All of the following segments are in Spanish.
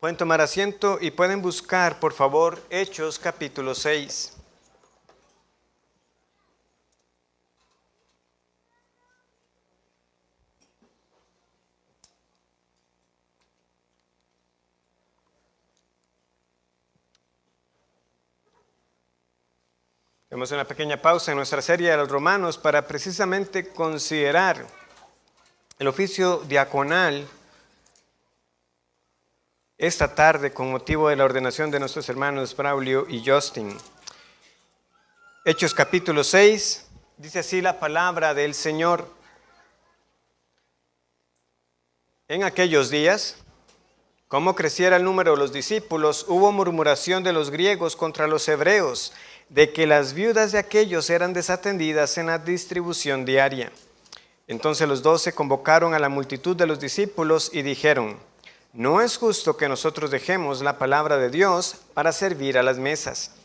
Pueden tomar asiento y pueden buscar, por favor, Hechos capítulo 6. Hacemos una pequeña pausa en nuestra serie de los Romanos para precisamente considerar el oficio diaconal esta tarde con motivo de la ordenación de nuestros hermanos Braulio y Justin. Hechos capítulo 6, dice así la palabra del Señor. En aquellos días, como creciera el número de los discípulos, hubo murmuración de los griegos contra los hebreos, de que las viudas de aquellos eran desatendidas en la distribución diaria. Entonces los 12 convocaron a la multitud de los discípulos y dijeron: no es justo que nosotros dejemos la palabra de Dios para servir a las mesas.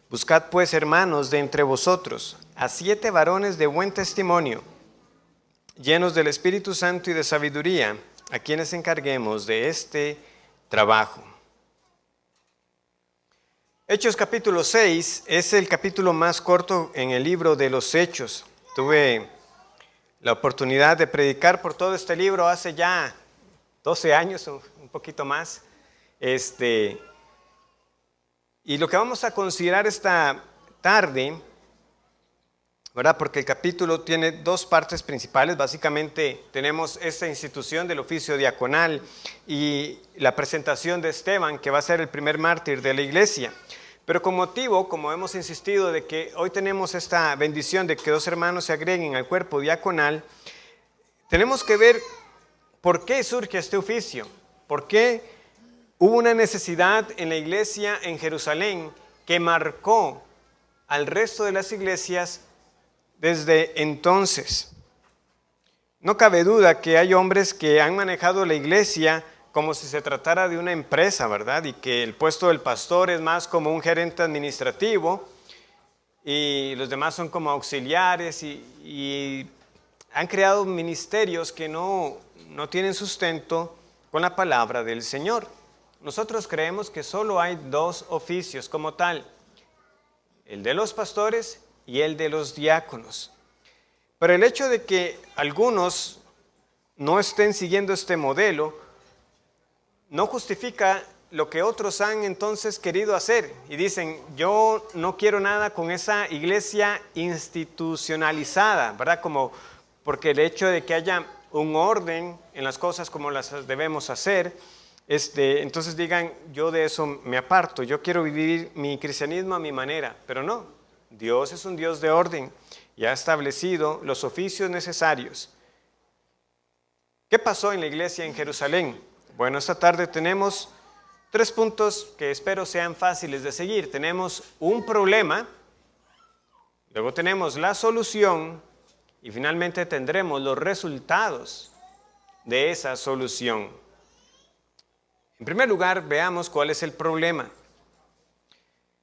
Buscad pues, hermanos, de entre vosotros a 7 varones de buen testimonio, llenos del Espíritu Santo y de sabiduría, a quienes encarguemos de este trabajo. Hechos capítulo 6 es el capítulo más corto en el libro de los Hechos. Tuve la oportunidad de predicar por todo este libro hace ya 12 años, un poquito más. Y lo que vamos a considerar esta tarde, ¿verdad? Porque el capítulo tiene 2 partes principales. Básicamente tenemos esta institución del oficio diaconal y la presentación de Esteban, que va a ser el primer mártir de la iglesia. Pero con motivo, como hemos insistido, de que hoy tenemos esta bendición de que 2 hermanos se agreguen al cuerpo diaconal, tenemos que ver por qué surge este oficio, por qué hubo una necesidad en la iglesia en Jerusalén que marcó al resto de las iglesias desde entonces. No cabe duda que hay hombres que han manejado la iglesia como si se tratara de una empresa, ¿verdad? Y que el puesto del pastor es más como un gerente administrativo y los demás son como auxiliares y han creado ministerios que no tienen sustento con la palabra del Señor. Nosotros creemos que solo hay 2 oficios como tal, el de los pastores y el de los diáconos. Pero el hecho de que algunos no estén siguiendo este modelo no justifica lo que otros han entonces querido hacer y dicen: yo no quiero nada con esa iglesia institucionalizada, ¿verdad? Porque el hecho de que haya un orden en las cosas como las debemos hacer, entonces digan: yo de eso me aparto, yo quiero vivir mi cristianismo a mi manera. Pero no, Dios es un Dios de orden y ha establecido los oficios necesarios. ¿Qué pasó en la iglesia en Jerusalén? Bueno, esta tarde tenemos 3 puntos que espero sean fáciles de seguir. Tenemos un problema, luego tenemos la solución y finalmente tendremos los resultados de esa solución. En primer lugar, veamos cuál es el problema.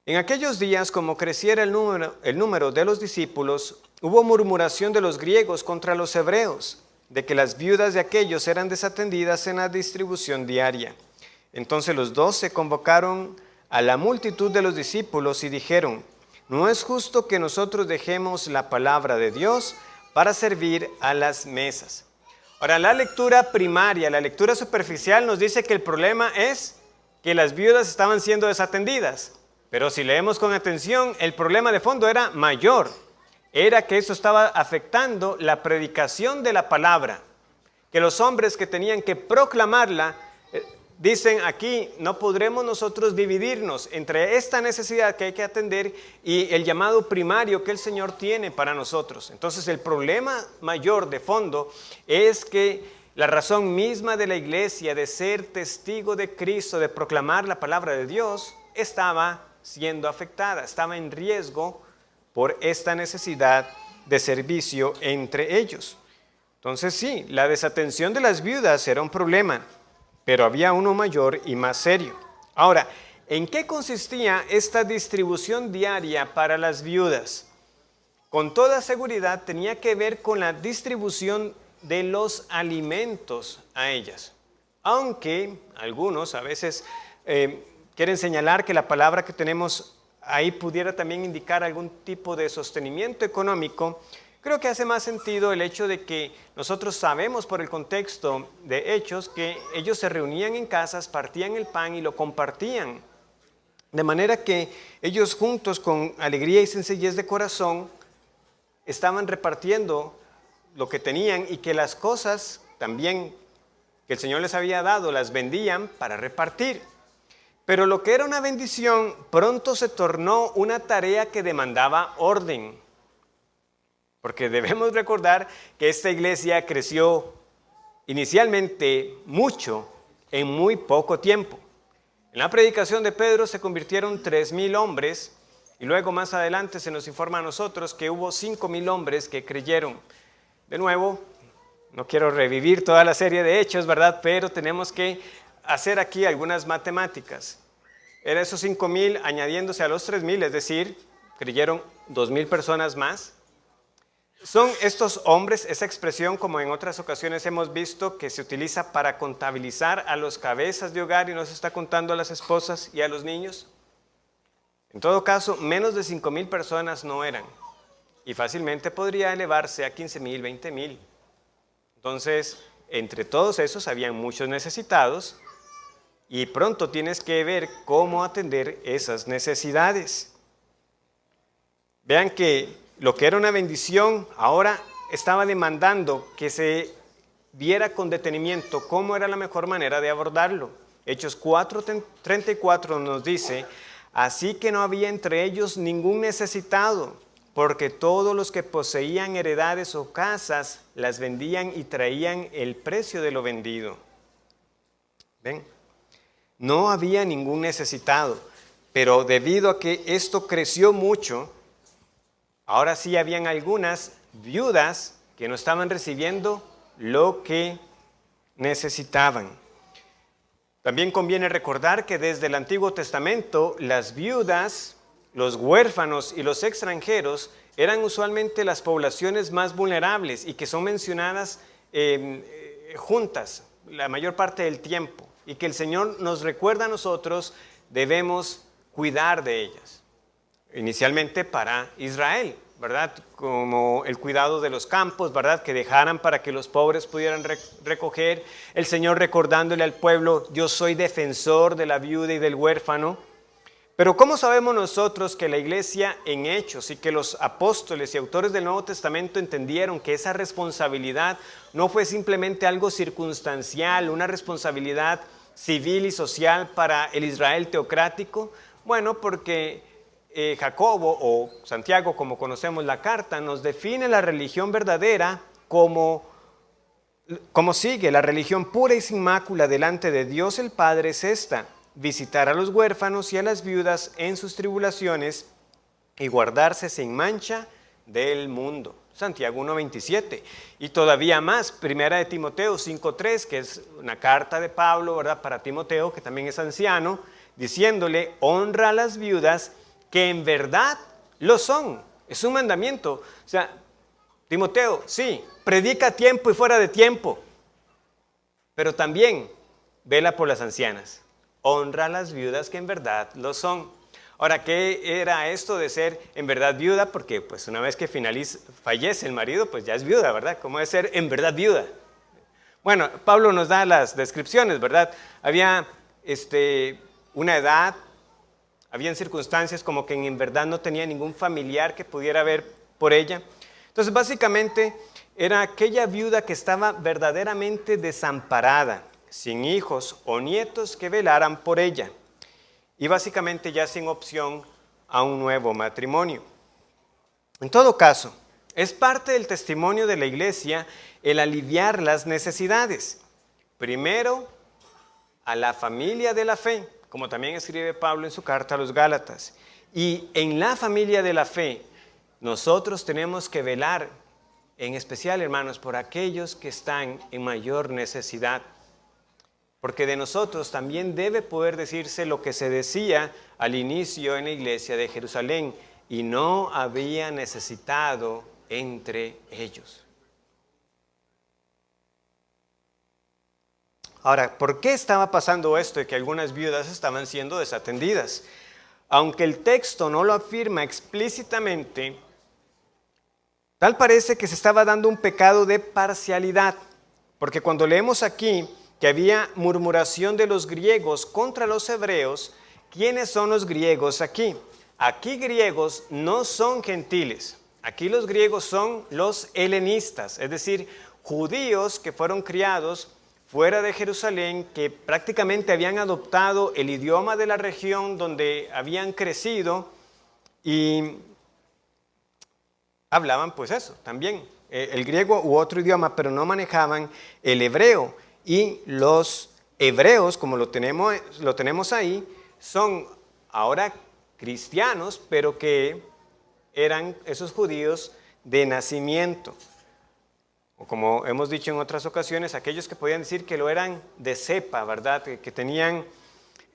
En aquellos días, como creciera el número de los discípulos, hubo murmuración de los griegos contra los hebreos, de que las viudas de aquellos eran desatendidas en la distribución diaria. Entonces los 12 convocaron a la multitud de los discípulos y dijeron: no es justo que nosotros dejemos la palabra de Dios para servir a las mesas. Ahora, la lectura primaria, la lectura superficial nos dice que el problema es que las viudas estaban siendo desatendidas. Pero si leemos con atención, el problema de fondo era mayor. Era que eso estaba afectando la predicación de la palabra. Que los hombres que tenían que proclamarla, dicen aquí: no podremos nosotros dividirnos entre esta necesidad que hay que atender y el llamado primario que el Señor tiene para nosotros. Entonces el problema mayor de fondo es que la razón misma de la iglesia de ser testigo de Cristo, de proclamar la palabra de Dios, estaba siendo afectada, estaba en riesgo por esta necesidad de servicio entre ellos. Entonces sí, la desatención de las viudas era un problema, pero había uno mayor y más serio. Ahora, ¿en qué consistía esta distribución diaria para las viudas? Con toda seguridad tenía que ver con la distribución de los alimentos a ellas. Aunque algunos a veces quieren señalar que la palabra que tenemos ahí pudiera también indicar algún tipo de sostenimiento económico. Creo que hace más sentido el hecho de que nosotros sabemos por el contexto de Hechos que ellos se reunían en casas, partían el pan y lo compartían. De manera que ellos juntos con alegría y sencillez de corazón estaban repartiendo lo que tenían y que las cosas también que el Señor les había dado las vendían para repartir. Pero lo que era una bendición pronto se tornó una tarea que demandaba orden. Porque debemos recordar que esta iglesia creció inicialmente mucho en muy poco tiempo. En la predicación de Pedro se convirtieron 3,000 hombres y luego más adelante se nos informa a nosotros que hubo 5,000 hombres que creyeron. De nuevo, no quiero revivir toda la serie de hechos, ¿verdad? Pero tenemos que hacer aquí algunas matemáticas. Eran esos 5,000 añadiéndose a los 3,000, es decir, creyeron 2,000 personas más. Son estos hombres, esa expresión, como en otras ocasiones hemos visto, que se utiliza para contabilizar a los cabezas de hogar y no se está contando a las esposas y a los niños. En todo caso, menos de 5,000 personas no eran y fácilmente podría elevarse a 15,000, 20,000. Entonces, entre todos esos habían muchos necesitados y pronto tienes que ver cómo atender esas necesidades. Vean que lo que era una bendición ahora estaba demandando que se viera con detenimiento cómo era la mejor manera de abordarlo. Hechos 4:34 nos dice: así que no había entre ellos ningún necesitado, porque todos los que poseían heredades o casas las vendían y traían el precio de lo vendido. ¿Ven? No había ningún necesitado, pero debido a que esto creció mucho, ahora sí habían algunas viudas que no estaban recibiendo lo que necesitaban. También conviene recordar que desde el Antiguo Testamento las viudas, los huérfanos y los extranjeros eran usualmente las poblaciones más vulnerables y que son mencionadas juntas la mayor parte del tiempo y que el Señor nos recuerda a nosotros debemos cuidar de ellas. Inicialmente para Israel, ¿verdad? Como el cuidado de los campos, ¿verdad? Que dejaran para que los pobres pudieran recoger. El Señor recordándole al pueblo: yo soy defensor de la viuda y del huérfano. Pero ¿cómo sabemos nosotros que la iglesia en Hechos y que los apóstoles y autores del Nuevo Testamento entendieron que esa responsabilidad no fue simplemente algo circunstancial, una responsabilidad civil y social para el Israel teocrático? Bueno, porque Jacobo o Santiago, como conocemos la carta, nos define la religión verdadera como sigue: la religión pura y sin mácula delante de Dios el Padre es esta: visitar a los huérfanos y a las viudas en sus tribulaciones y guardarse sin mancha del mundo. Santiago 1:27. Y todavía más, primera de Timoteo 5:3, que es una carta de Pablo, ¿verdad?, para Timoteo, que también es anciano, diciéndole: honra a las viudas que en verdad lo son. Es un mandamiento. O sea, Timoteo, sí, predica a tiempo y fuera de tiempo, pero también vela por las ancianas. Honra a las viudas que en verdad lo son. Ahora, ¿qué era esto de ser en verdad viuda? Porque pues una vez que fallece el marido, pues ya es viuda, ¿verdad? ¿Cómo es ser en verdad viuda? Bueno, Pablo nos da las descripciones, ¿verdad? Había una edad, habían circunstancias como que en verdad no tenía ningún familiar que pudiera ver por ella. Entonces, básicamente, era aquella viuda que estaba verdaderamente desamparada, sin hijos o nietos que velaran por ella, y básicamente ya sin opción a un nuevo matrimonio. En todo caso, es parte del testimonio de la iglesia el aliviar las necesidades. Primero, a la familia de la fe, como también escribe Pablo en su carta a los Gálatas. Y en la familia de la fe, nosotros tenemos que velar, en especial, hermanos, por aquellos que están en mayor necesidad. Porque de nosotros también debe poder decirse lo que se decía al inicio en la iglesia de Jerusalén: y no había necesitado entre ellos. Ahora, ¿por qué estaba pasando esto de que algunas viudas estaban siendo desatendidas? Aunque el texto no lo afirma explícitamente, tal parece que se estaba dando un pecado de parcialidad, porque cuando leemos aquí que había murmuración de los griegos contra los hebreos, ¿quiénes son los griegos aquí? Aquí griegos no son gentiles, aquí los griegos son los helenistas, es decir, judíos que fueron criados fuera de Jerusalén, que prácticamente habían adoptado el idioma de la región donde habían crecido y hablaban pues eso también, el griego u otro idioma, pero no manejaban el hebreo. Y los hebreos, como lo tenemos ahí, son ahora cristianos, pero que eran esos judíos de nacimiento. O como hemos dicho en otras ocasiones, aquellos que podían decir que lo eran de cepa, ¿verdad? Que tenían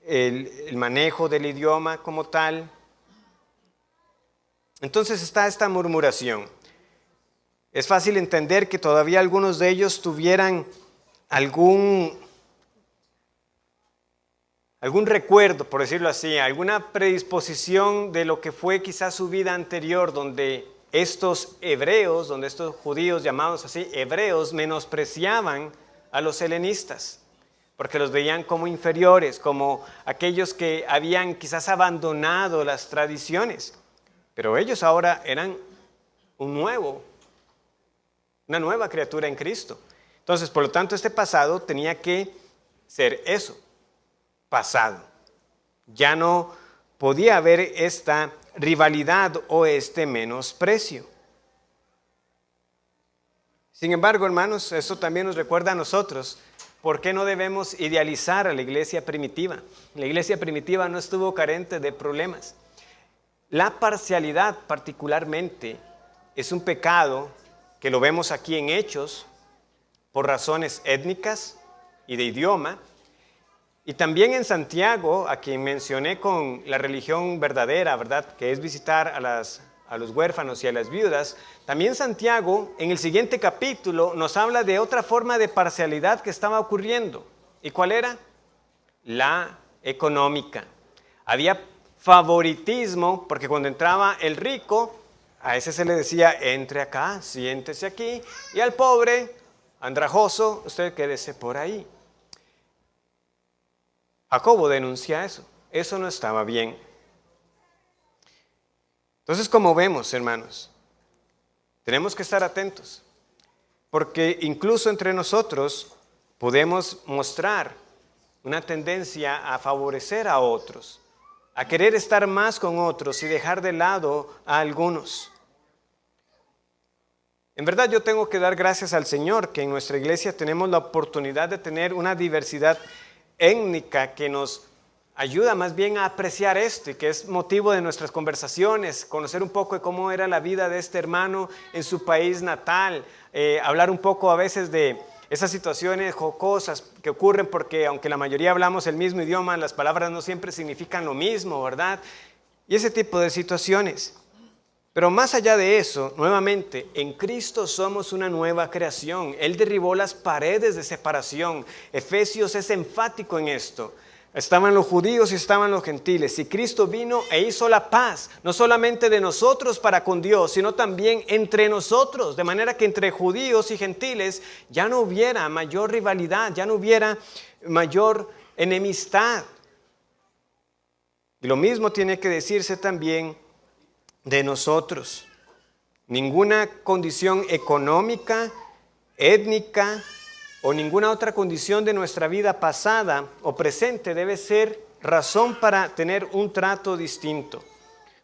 el manejo del idioma como tal. Entonces está esta murmuración. Es fácil entender que todavía algunos de ellos tuvieran algún recuerdo, por decirlo así, alguna predisposición de lo que fue quizás su vida anterior, donde estos hebreos, donde estos judíos llamados así hebreos, menospreciaban a los helenistas, porque los veían como inferiores, como aquellos que habían quizás abandonado las tradiciones. Pero ellos ahora eran una nueva criatura en Cristo. Entonces, por lo tanto, este pasado tenía que ser eso, pasado. Ya no podía haber esta rivalidad o este menosprecio. Sin embargo, hermanos, eso también nos recuerda a nosotros por qué no debemos idealizar a la iglesia primitiva. La iglesia primitiva no estuvo carente de problemas. La parcialidad particularmente es un pecado que lo vemos aquí en Hechos por razones étnicas y de idioma. Y también en Santiago, a quien mencioné con la religión verdadera, ¿verdad? Que es visitar a los huérfanos y a las viudas. También Santiago, en el siguiente capítulo, nos habla de otra forma de parcialidad que estaba ocurriendo. ¿Y cuál era? La económica. Había favoritismo, porque cuando entraba el rico, a ese se le decía, entre acá, siéntese aquí, y al pobre, andrajoso, usted quédese por ahí. Jacobo denuncia eso no estaba bien. Entonces, como vemos, hermanos, tenemos que estar atentos, porque incluso entre nosotros podemos mostrar una tendencia a favorecer a otros, a querer estar más con otros y dejar de lado a algunos. En verdad yo tengo que dar gracias al Señor que en nuestra iglesia tenemos la oportunidad de tener una diversidad étnica que nos ayuda más bien a apreciar esto y que es motivo de nuestras conversaciones, conocer un poco de cómo era la vida de este hermano en su país natal, hablar un poco a veces de esas situaciones jocosas que ocurren porque aunque la mayoría hablamos el mismo idioma, las palabras no siempre significan lo mismo, ¿verdad? Y ese tipo de situaciones. Pero más allá de eso, nuevamente, en Cristo somos una nueva creación. Él derribó las paredes de separación. Efesios es enfático en esto. Estaban los judíos y estaban los gentiles. Y Cristo vino e hizo la paz, no solamente de nosotros para con Dios, sino también entre nosotros. De manera que entre judíos y gentiles ya no hubiera mayor rivalidad, ya no hubiera mayor enemistad. Y lo mismo tiene que decirse también de nosotros. Ninguna condición económica, étnica o ninguna otra condición de nuestra vida pasada o presente debe ser razón para tener un trato distinto.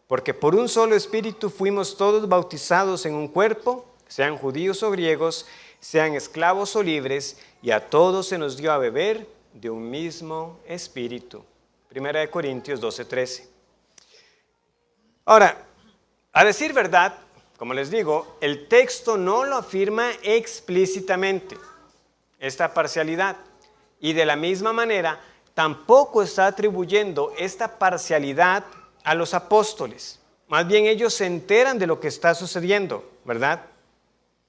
Porque por un solo espíritu fuimos todos bautizados en un cuerpo, sean judíos o griegos, sean esclavos o libres, y a todos se nos dio a beber de un mismo espíritu. 1 Corintios 12:13. Ahora, a decir verdad, como les digo, el texto no lo afirma explícitamente, esta parcialidad. Y de la misma manera, tampoco está atribuyendo esta parcialidad a los apóstoles. Más bien ellos se enteran de lo que está sucediendo, ¿verdad?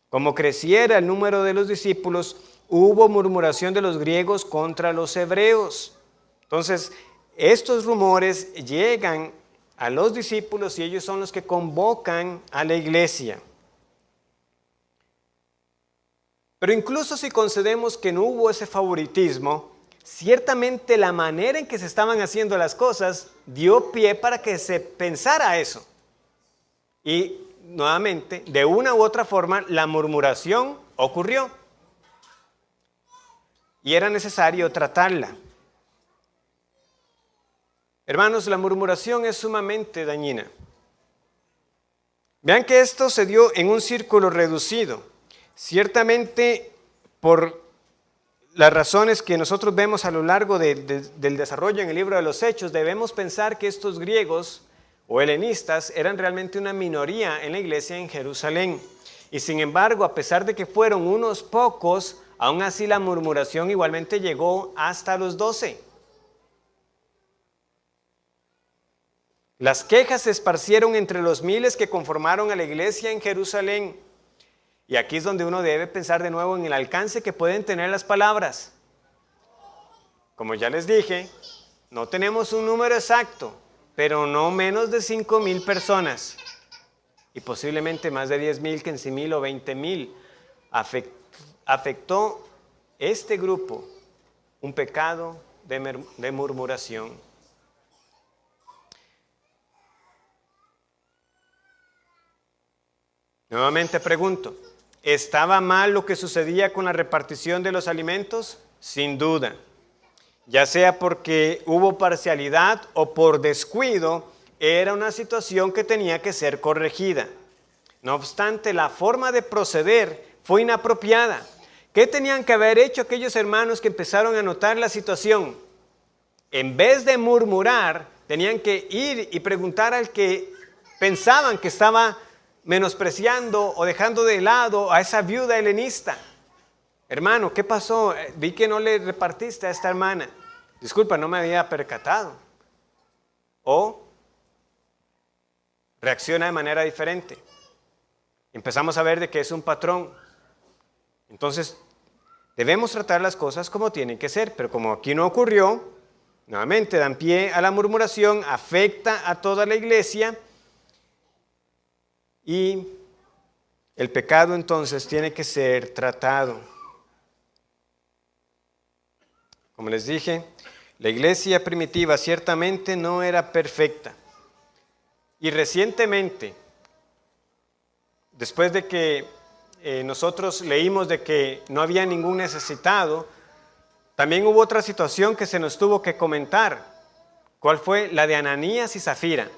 Como creciera el número de los discípulos, hubo murmuración de los griegos contra los hebreos. Entonces, estos rumores llegan a los discípulos y ellos son los que convocan a la iglesia. Pero incluso si concedemos que no hubo ese favoritismo, ciertamente la manera en que se estaban haciendo las cosas dio pie para que se pensara eso. Y nuevamente, de una u otra forma, la murmuración ocurrió. Y era necesario tratarla. Hermanos, la murmuración es sumamente dañina. Vean que esto se dio en un círculo reducido. Ciertamente, por las razones que nosotros vemos a lo largo del desarrollo en el libro de los Hechos, debemos pensar que estos griegos o helenistas eran realmente una minoría en la iglesia en Jerusalén. Y sin embargo, a pesar de que fueron unos pocos, aún así la murmuración igualmente llegó hasta los 12. Las quejas se esparcieron entre los miles que conformaron a la iglesia en Jerusalén. Y aquí es donde uno debe pensar de nuevo en el alcance que pueden tener las palabras. Como ya les dije, no tenemos un número exacto, pero no menos de 5,000 personas. Y posiblemente más de 10,000, 15,000 o 20,000. Afectó este grupo un pecado de murmuración. Nuevamente pregunto, ¿estaba mal lo que sucedía con la repartición de los alimentos? Sin duda. Ya sea porque hubo parcialidad o por descuido, era una situación que tenía que ser corregida. No obstante, la forma de proceder fue inapropiada. ¿Qué tenían que haber hecho aquellos hermanos que empezaron a notar la situación? En vez de murmurar, tenían que ir y preguntar al que pensaban que estaba menospreciando o dejando de lado a esa viuda helenista. Hermano, ¿qué pasó? Vi que no le repartiste a esta hermana. Disculpa, no me había percatado. O reacciona de manera diferente. Empezamos a ver de que es un patrón. Entonces, debemos tratar las cosas como tienen que ser, pero como aquí no ocurrió, nuevamente dan pie a la murmuración, afecta a toda la iglesia y el pecado entonces tiene que ser tratado. Como les dije, la iglesia primitiva ciertamente no era perfecta. Y recientemente, después de que nosotros leímos de que no había ningún necesitado, también hubo otra situación que se nos tuvo que comentar. ¿Cuál fue? La de Ananías y Zafira.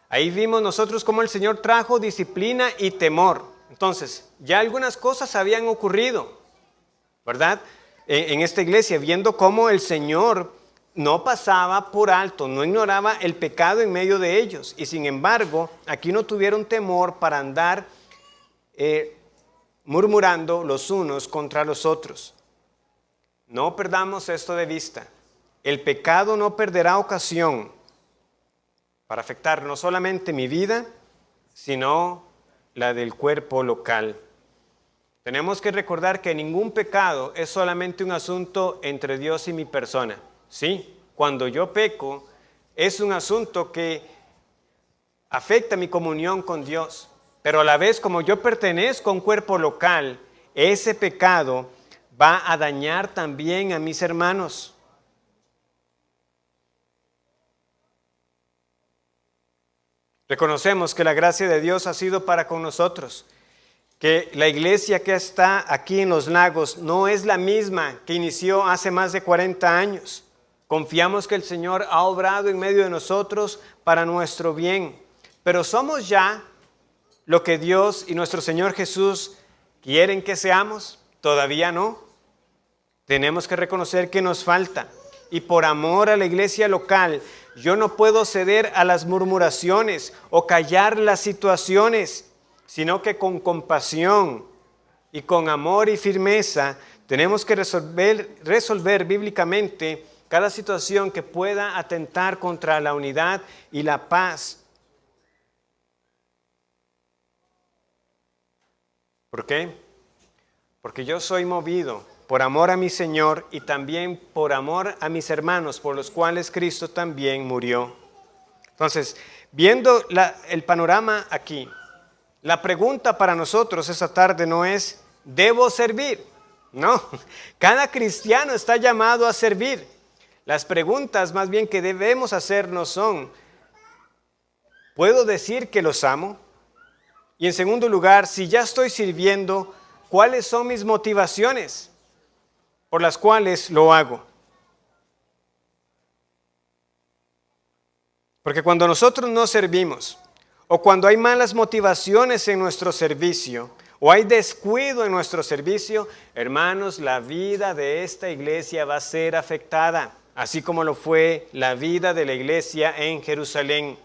Ahí vimos nosotros cómo el Señor trajo disciplina y temor. Entonces, ya algunas cosas habían ocurrido, ¿verdad? En esta iglesia, viendo cómo el Señor no pasaba por alto, no ignoraba el pecado en medio de ellos. Y sin embargo, aquí no tuvieron temor para andar murmurando los unos contra los otros. No perdamos esto de vista. El pecado no perderá ocasión para afectar no solamente mi vida, sino la del cuerpo local. Tenemos que recordar que ningún pecado es solamente un asunto entre Dios y mi persona. Sí, cuando yo peco, es un asunto que afecta mi comunión con Dios. Pero a la vez, como yo pertenezco a un cuerpo local, ese pecado va a dañar también a mis hermanos. Reconocemos que la gracia de Dios ha sido para con nosotros, que la iglesia que está aquí en Los Lagos no es la misma que inició hace más de 40 años. Confiamos que el Señor ha obrado en medio de nosotros para nuestro bien, pero somos ya lo que Dios y nuestro Señor Jesús quieren que seamos. Todavía no. Tenemos que reconocer que nos falta. Y por amor a la iglesia local, yo no puedo ceder a las murmuraciones o callar las situaciones, sino que con compasión y con amor y firmeza tenemos que resolver bíblicamente cada situación que pueda atentar contra la unidad y la paz. ¿Por qué? Porque yo soy movido por amor a mi Señor y también por amor a mis hermanos, por los cuales Cristo también murió. Entonces, viendo el panorama aquí, la pregunta para nosotros esta tarde no es, ¿debo servir? No, cada cristiano está llamado a servir. Las preguntas más bien que debemos hacernos son, ¿puedo decir que los amo? Y en segundo lugar, si ya estoy sirviendo, ¿cuáles son mis motivaciones por las cuales lo hago? Porque cuando nosotros no servimos, o cuando hay malas motivaciones en nuestro servicio, o hay descuido en nuestro servicio, hermanos, la vida de esta iglesia va a ser afectada, así como lo fue la vida de la iglesia en Jerusalén.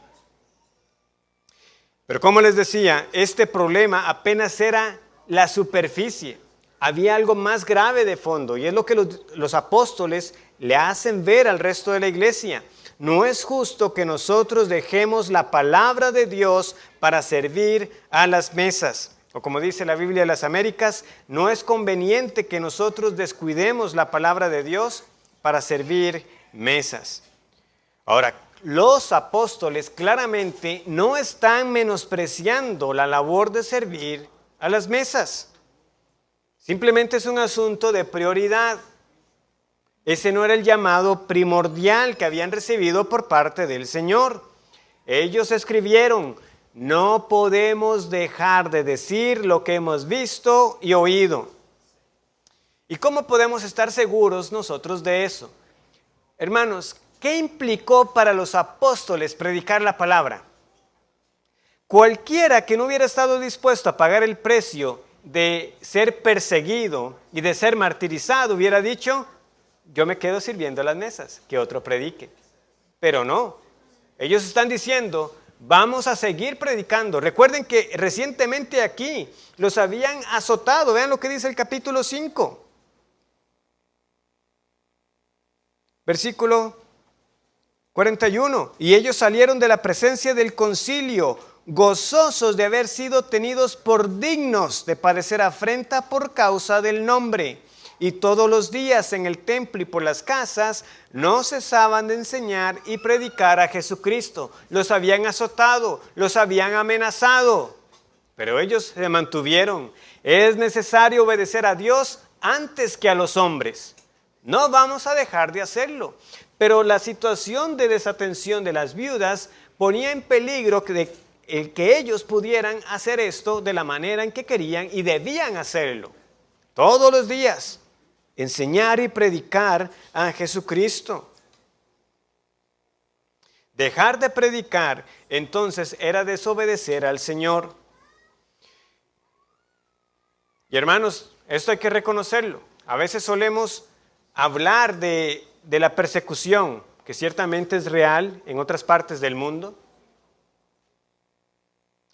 Pero como les decía, este problema apenas era la superficie. Había algo más grave de fondo y es lo que los apóstoles le hacen ver al resto de la iglesia. No es justo que nosotros dejemos la palabra de Dios para servir a las mesas. O como dice la Biblia de las Américas, no es conveniente que nosotros descuidemos la palabra de Dios para servir mesas. Ahora, los apóstoles claramente no están menospreciando la labor de servir a las mesas. Simplemente es un asunto de prioridad. Ese no era el llamado primordial que habían recibido por parte del Señor. Ellos escribieron, no podemos dejar de decir lo que hemos visto y oído. ¿Y cómo podemos estar seguros nosotros de eso? Hermanos, ¿qué implicó para los apóstoles predicar la palabra? Cualquiera que no hubiera estado dispuesto a pagar el precio de ser perseguido y de ser martirizado hubiera dicho, yo me quedo sirviendo a las mesas, que otro predique. Pero no, ellos están diciendo, vamos a seguir predicando. Recuerden que recientemente aquí los habían azotado. Vean lo que dice el capítulo 5. Versículo 41. Y ellos salieron de la presencia del concilio, gozosos de haber sido tenidos por dignos de padecer afrenta por causa del nombre. Y todos los días en el templo y por las casas no cesaban de enseñar y predicar a Jesucristo. Los habían azotado, los habían amenazado, pero ellos se mantuvieron. Es necesario obedecer a Dios antes que a los hombres. No vamos a dejar de hacerlo. Pero la situación de desatención de las viudas ponía en peligro que ellos pudieran hacer esto de la manera en que querían y debían hacerlo. Todos los días. Enseñar y predicar a Jesucristo. Dejar de predicar, entonces, era desobedecer al Señor. Y hermanos, esto hay que reconocerlo. A veces solemos hablar de la persecución, que ciertamente es real en otras partes del mundo.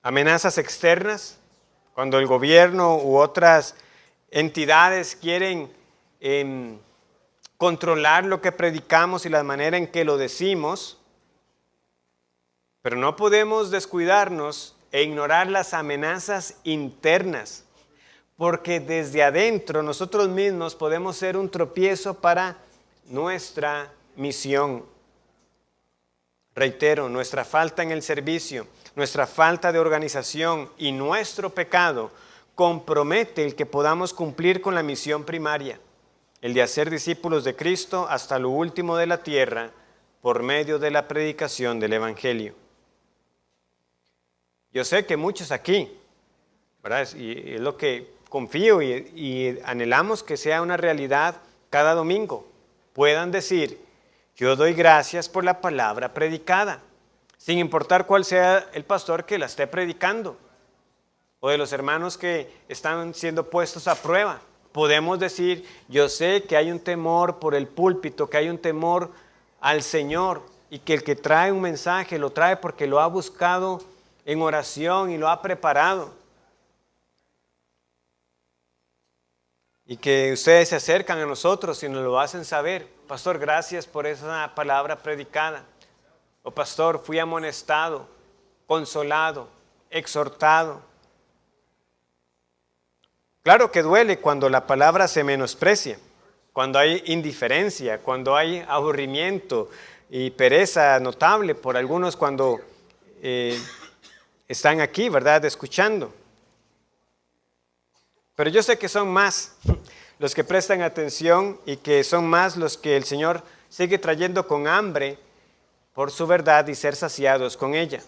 Amenazas externas, cuando el gobierno u otras entidades quieren controlar lo que predicamos y la manera en que lo decimos, pero no podemos descuidarnos e ignorar las amenazas internas, porque desde adentro nosotros mismos podemos ser un tropiezo para nuestra misión. Reitero, nuestra falta en el servicio, nuestra falta de organización y nuestro pecado compromete el que podamos cumplir con la misión primaria, el de hacer discípulos de Cristo hasta lo último de la tierra por medio de la predicación del Evangelio. Yo sé que muchos aquí, ¿verdad? Y es lo que confío y anhelamos que sea una realidad cada domingo, puedan decir, yo doy gracias por la palabra predicada, sin importar cuál sea el pastor que la esté predicando, o de los hermanos que están siendo puestos a prueba. Podemos decir, yo sé que hay un temor por el púlpito, que hay un temor al Señor, y que el que trae un mensaje lo trae porque lo ha buscado en oración y lo ha preparado. Y que ustedes se acercan a nosotros y nos lo hacen saber. Pastor, gracias por esa palabra predicada. O pastor, fui amonestado, consolado, exhortado. Claro que duele cuando la palabra se menosprecia, cuando hay indiferencia, cuando hay aburrimiento y pereza notable por algunos cuando están aquí, ¿verdad?, escuchando. Pero yo sé que son más los que prestan atención y que son más los que el Señor sigue trayendo con hambre por su verdad y ser saciados con ella.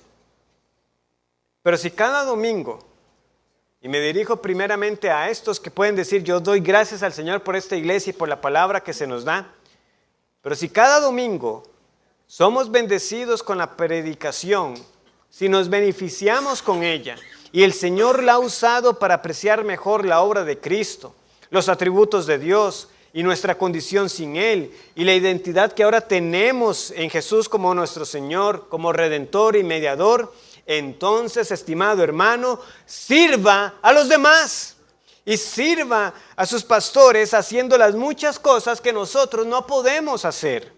Pero si cada domingo, y me dirijo primeramente a estos que pueden decir, yo doy gracias al Señor por esta iglesia y por la palabra que se nos da, pero si cada domingo somos bendecidos con la predicación, si nos beneficiamos con ella, y el Señor la ha usado para apreciar mejor la obra de Cristo, los atributos de Dios y nuestra condición sin Él, y la identidad que ahora tenemos en Jesús como nuestro Señor, como Redentor y Mediador, entonces, estimado hermano, sirva a los demás y sirva a sus pastores haciendo las muchas cosas que nosotros no podemos hacer.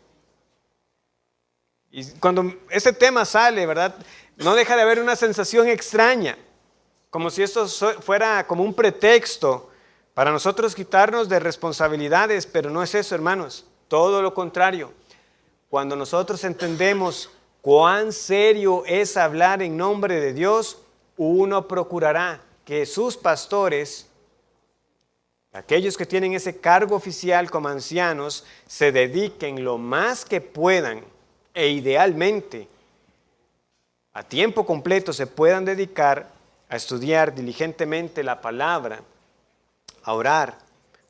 Y cuando ese tema sale, ¿verdad?, no deja de haber una sensación extraña, como si esto fuera como un pretexto para nosotros quitarnos de responsabilidades, pero no es eso, hermanos, todo lo contrario. Cuando nosotros entendemos cuán serio es hablar en nombre de Dios, uno procurará que sus pastores, aquellos que tienen ese cargo oficial como ancianos, se dediquen lo más que puedan e idealmente a tiempo completo se puedan dedicar a estudiar diligentemente la palabra, a orar,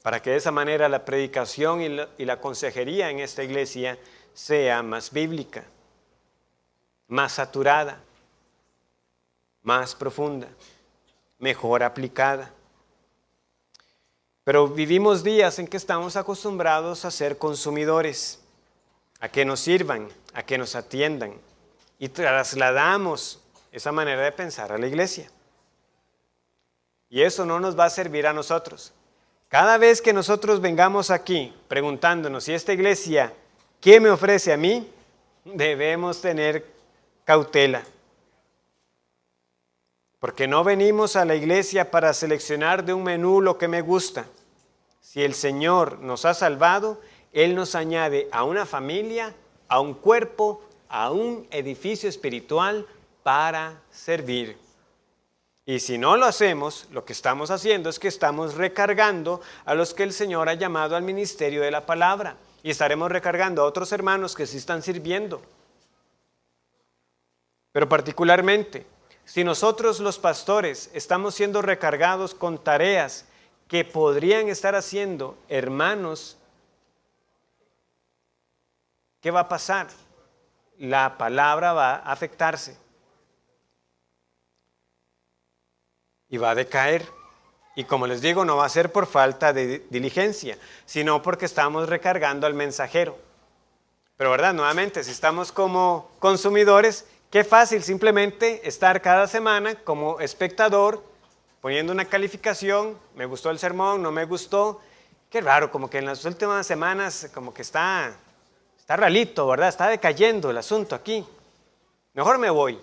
para que de esa manera la predicación y la consejería en esta iglesia sea más bíblica, más saturada, más profunda, mejor aplicada. Pero vivimos días en que estamos acostumbrados a ser consumidores, a que nos sirvan, a que nos atiendan, y trasladamos esa manera de pensar a la iglesia. Y eso no nos va a servir a nosotros. Cada vez que nosotros vengamos aquí preguntándonos si esta iglesia, ¿qué me ofrece a mí?, debemos tener cautela. Porque no venimos a la iglesia para seleccionar de un menú lo que me gusta. Si el Señor nos ha salvado, Él nos añade a una familia, a un cuerpo, a un edificio espiritual para servir. Y si no lo hacemos, lo que estamos haciendo es que estamos recargando a los que el Señor ha llamado al ministerio de la palabra. Y estaremos recargando a otros hermanos que sí están sirviendo. Pero particularmente, si nosotros los pastores estamos siendo recargados con tareas que podrían estar haciendo hermanos, ¿qué va a pasar? La palabra va a afectarse y va a decaer. Y como les digo, no va a ser por falta de diligencia, sino porque estamos recargando al mensajero. Pero verdad, nuevamente, si estamos como consumidores, qué fácil simplemente estar cada semana como espectador, poniendo una calificación, me gustó el sermón, no me gustó. Qué raro, como que en las últimas semanas como que está ralito, ¿verdad? Está decayendo el asunto aquí. Mejor me voy.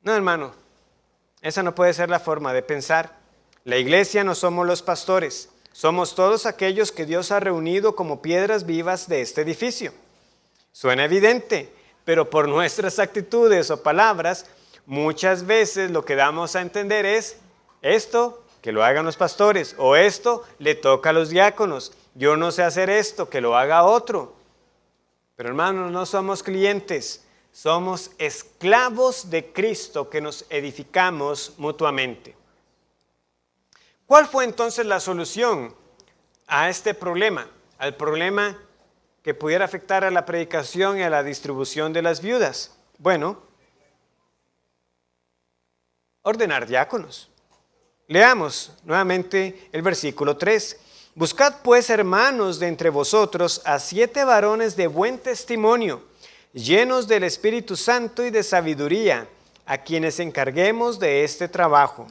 No, hermano, esa no puede ser la forma de pensar. La iglesia no somos los pastores, somos todos aquellos que Dios ha reunido como piedras vivas de este edificio. Suena evidente, pero por nuestras actitudes o palabras, muchas veces lo que damos a entender es esto, que lo hagan los pastores, o esto le toca a los diáconos. Yo no sé hacer esto, que lo haga otro. Pero hermanos, no somos clientes, somos esclavos de Cristo que nos edificamos mutuamente. ¿Cuál fue entonces la solución a este problema? Al problema que pudiera afectar a la predicación y a la distribución de las viudas. Bueno, ordenar diáconos. Leamos nuevamente el versículo 3. Buscad pues, hermanos, de entre vosotros a 7 varones de buen testimonio, llenos del Espíritu Santo y de sabiduría, a quienes encarguemos de este trabajo.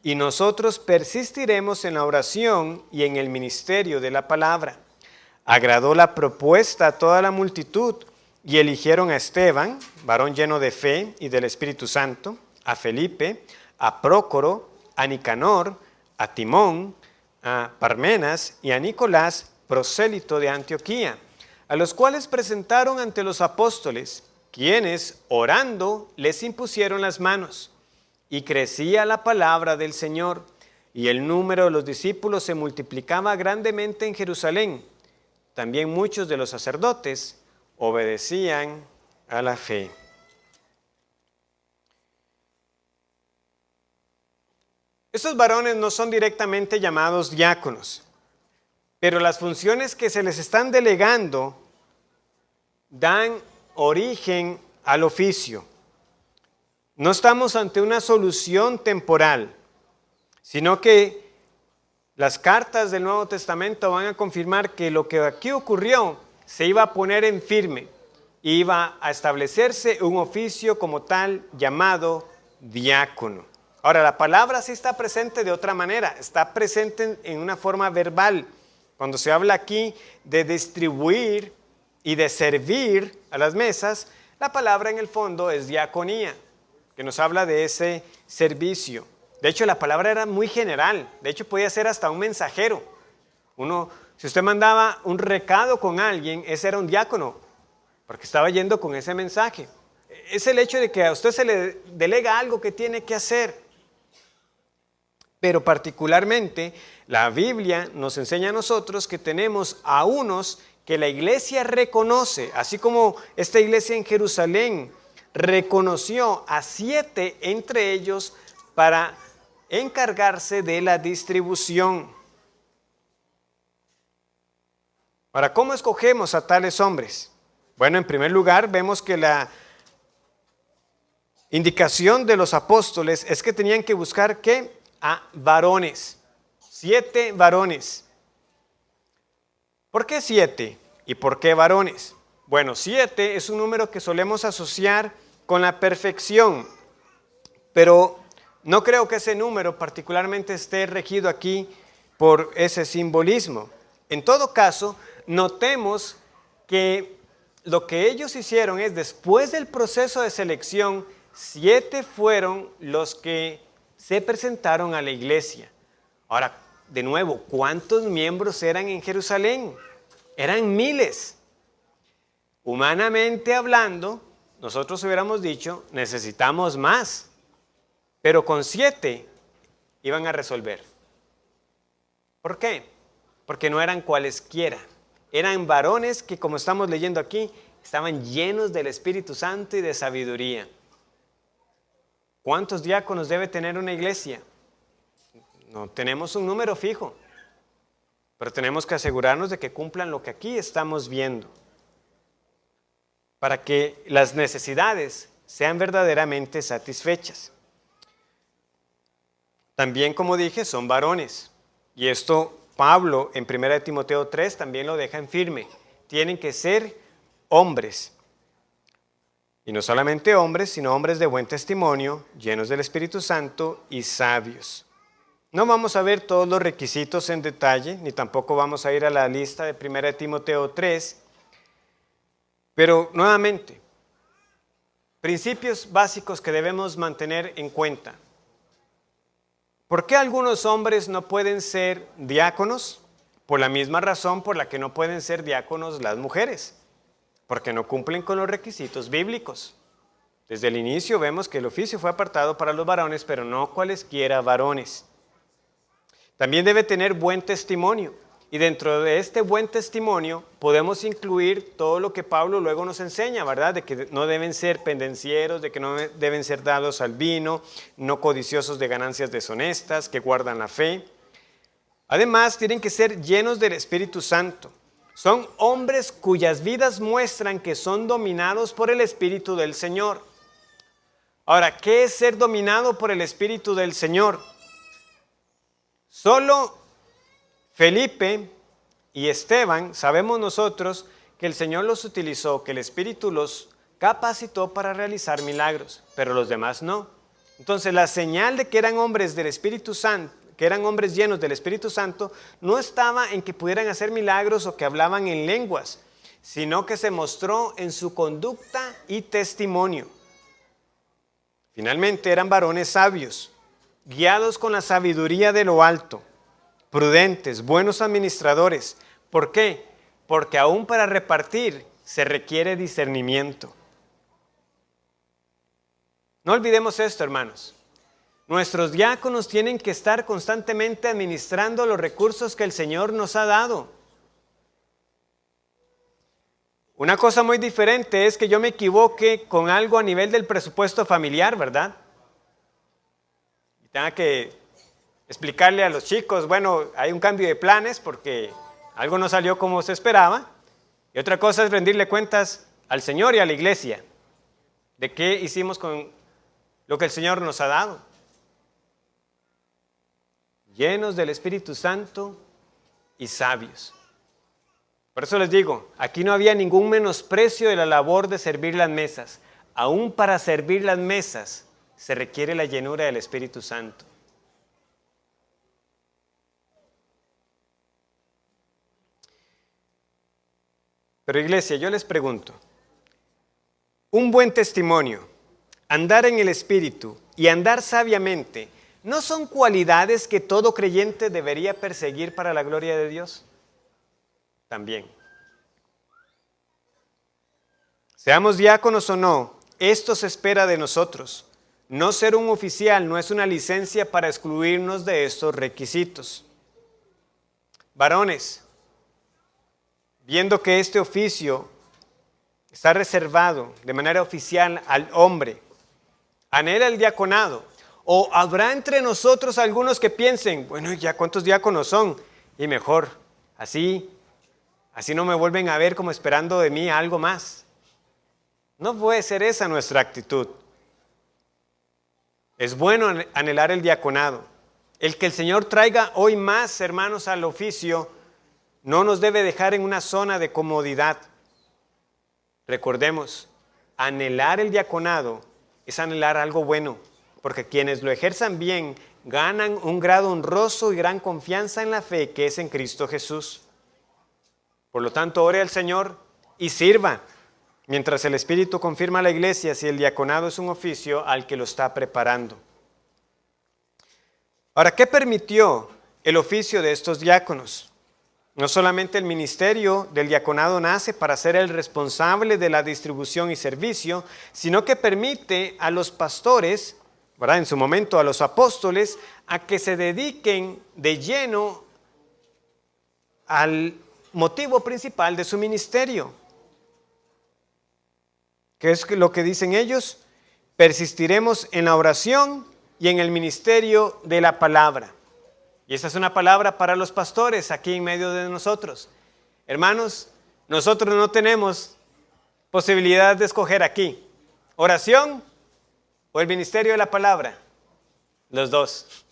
Y nosotros persistiremos en la oración y en el ministerio de la palabra. Agradó la propuesta a toda la multitud y eligieron a Esteban, varón lleno de fe y del Espíritu Santo, a Felipe, a Prócoro, a Nicanor, a Timón, a Parmenas y a Nicolás, prosélito de Antioquía, a los cuales presentaron ante los apóstoles, quienes, orando, les impusieron las manos. Y crecía la palabra del Señor, y el número de los discípulos se multiplicaba grandemente en Jerusalén. También muchos de los sacerdotes obedecían a la fe. Estos varones no son directamente llamados diáconos, pero las funciones que se les están delegando dan origen al oficio. No estamos ante una solución temporal, sino que las cartas del Nuevo Testamento van a confirmar que lo que aquí ocurrió se iba a poner en firme, iba a establecerse un oficio como tal llamado diácono. Ahora, la palabra sí está presente de otra manera, está presente en una forma verbal. Cuando se habla aquí de distribuir y de servir a las mesas, la palabra en el fondo es diaconía, que nos habla de ese servicio. De hecho, la palabra era muy general, de hecho podía ser hasta un mensajero. Si usted mandaba un recado con alguien, ese era un diácono, porque estaba yendo con ese mensaje. Es el hecho de que a usted se le delega algo que tiene que hacer. Pero particularmente, la Biblia nos enseña a nosotros que tenemos a unos que la iglesia reconoce, así como esta iglesia en Jerusalén reconoció a 7 entre ellos para encargarse de la distribución. Ahora, ¿cómo escogemos a tales hombres? Bueno, en primer lugar, vemos que la indicación de los apóstoles es que tenían que buscar ¿qué? A varones, 7 varones. ¿Por qué 7? ¿Y por qué varones? Bueno, 7 es un número que solemos asociar con la perfección, pero no creo que ese número particularmente esté regido aquí por ese simbolismo. En todo caso, notemos que lo que ellos hicieron es, después del proceso de selección, 7 fueron los que se presentaron a la iglesia. Ahora, de nuevo, ¿cuántos miembros eran en Jerusalén? Eran miles. Humanamente hablando, nosotros hubiéramos dicho, necesitamos más. Pero con 7 iban a resolver. ¿Por qué? Porque no eran cualesquiera. Eran varones que, como estamos leyendo aquí, estaban llenos del Espíritu Santo y de sabiduría. ¿Cuántos diáconos debe tener una iglesia? No tenemos un número fijo, pero tenemos que asegurarnos de que cumplan lo que aquí estamos viendo, para que las necesidades sean verdaderamente satisfechas. También, como dije, son varones, y esto Pablo en 1 Timoteo 3 también lo deja en firme. Tienen que ser hombres. Y no solamente hombres, sino hombres de buen testimonio, llenos del Espíritu Santo y sabios. No vamos a ver todos los requisitos en detalle, ni tampoco vamos a ir a la lista de 1 Timoteo 3, pero nuevamente, principios básicos que debemos mantener en cuenta. ¿Por qué algunos hombres no pueden ser diáconos? Por la misma razón por la que no pueden ser diáconos las mujeres, porque no cumplen con los requisitos bíblicos. Desde el inicio vemos que el oficio fue apartado para los varones, pero no cualesquiera varones. También debe tener buen testimonio, y dentro de este buen testimonio podemos incluir todo lo que Pablo luego nos enseña, ¿verdad? De que no deben ser pendencieros, de que no deben ser dados al vino, no codiciosos de ganancias deshonestas, que guardan la fe. Además, tienen que ser llenos del Espíritu Santo. Son hombres cuyas vidas muestran que son dominados por el Espíritu del Señor. Ahora, ¿qué es ser dominado por el Espíritu del Señor? Solo Felipe y Esteban, sabemos nosotros que el Señor los utilizó, que el Espíritu los capacitó para realizar milagros, pero los demás no. Entonces, la señal de que eran hombres del Espíritu Santo, que eran hombres llenos del Espíritu Santo, no estaba en que pudieran hacer milagros o que hablaban en lenguas, sino que se mostró en su conducta y testimonio. Finalmente eran varones sabios, guiados con la sabiduría de lo alto, prudentes, buenos administradores. ¿Por qué? Porque aún para repartir se requiere discernimiento. No olvidemos esto, hermanos. Nuestros diáconos tienen que estar constantemente administrando los recursos que el Señor nos ha dado. Una cosa muy diferente es que yo me equivoque con algo a nivel del presupuesto familiar, ¿verdad? Y tenga que explicarle a los chicos, bueno, hay un cambio de planes porque algo no salió como se esperaba. Y otra cosa es rendirle cuentas al Señor y a la iglesia de qué hicimos con lo que el Señor nos ha dado. Llenos del Espíritu Santo y sabios. Por eso les digo, aquí no había ningún menosprecio de la labor de servir las mesas. Aún para servir las mesas se requiere la llenura del Espíritu Santo. Pero iglesia, yo les pregunto, un buen testimonio, andar en el Espíritu y andar sabiamente, ¿no son cualidades que todo creyente debería perseguir para la gloria de Dios? También. Seamos diáconos o no, esto se espera de nosotros. No ser un oficial no es una licencia para excluirnos de estos requisitos. Varones, viendo que este oficio está reservado de manera oficial al hombre, anhela el diaconado, o habrá entre nosotros algunos que piensen, bueno, ya cuántos diáconos son, y mejor, así no me vuelven a ver como esperando de mí algo más. No puede ser esa nuestra actitud. Es bueno anhelar el diaconado. El que el Señor traiga hoy más hermanos al oficio no nos debe dejar en una zona de comodidad. Recordemos, anhelar el diaconado es anhelar algo bueno, porque quienes lo ejerzan bien ganan un grado honroso y gran confianza en la fe que es en Cristo Jesús. Por lo tanto, ore al Señor y sirva, mientras el Espíritu confirma a la iglesia si el diaconado es un oficio al que lo está preparando. Ahora, ¿qué permitió el oficio de estos diáconos? No solamente el ministerio del diaconado nace para ser el responsable de la distribución y servicio, sino que permite a los pastores, ¿verdad?, en su momento a los apóstoles, a que se dediquen de lleno al motivo principal de su ministerio. ¿Qué es lo que dicen ellos? Persistiremos en la oración y en el ministerio de la palabra. Y esta es una palabra para los pastores aquí en medio de nosotros. Hermanos, nosotros no tenemos posibilidad de escoger aquí, oración o el ministerio de la palabra. Los dos.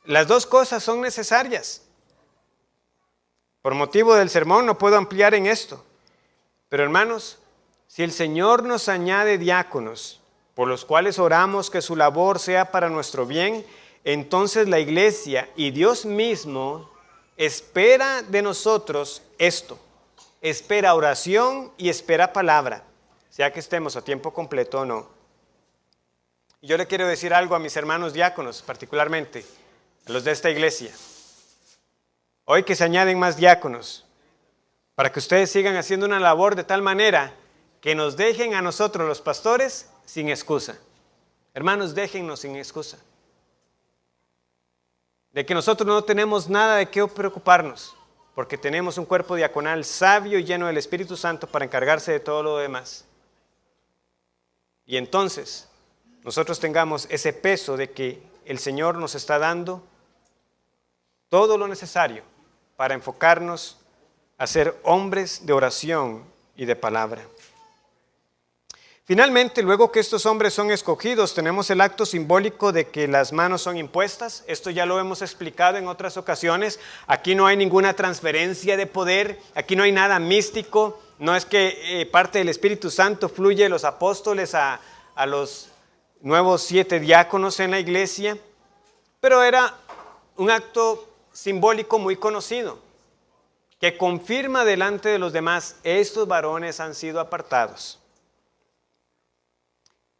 Las dos cosas son necesarias. Por motivo del sermón no puedo ampliar en esto. Pero hermanos, si el Señor nos añade diáconos, por los cuales oramos que su labor sea para nuestro bien, entonces la iglesia y Dios mismo espera de nosotros esto. Espera oración y espera palabra, sea que estemos a tiempo completo o no. Y yo le quiero decir algo a mis hermanos diáconos, particularmente a los de esta iglesia. Hoy que se añaden más diáconos, para que ustedes sigan haciendo una labor de tal manera que nos dejen a nosotros los pastores sin excusa. Hermanos, déjennos sin excusa. De que nosotros no tenemos nada de qué preocuparnos, porque tenemos un cuerpo diaconal sabio y lleno del Espíritu Santo para encargarse de todo lo demás. Y entonces nosotros tengamos ese peso de que el Señor nos está dando todo lo necesario para enfocarnos a ser hombres de oración y de palabra. Finalmente, luego que estos hombres son escogidos, tenemos el acto simbólico de que las manos son impuestas. Esto ya lo hemos explicado en otras ocasiones. Aquí no hay ninguna transferencia de poder, aquí no hay nada místico. No es que parte del Espíritu Santo fluye de los apóstoles a los nuevos 7 diáconos en la iglesia, pero era un acto simbólico muy conocido, que confirma delante de los demás, estos varones han sido apartados.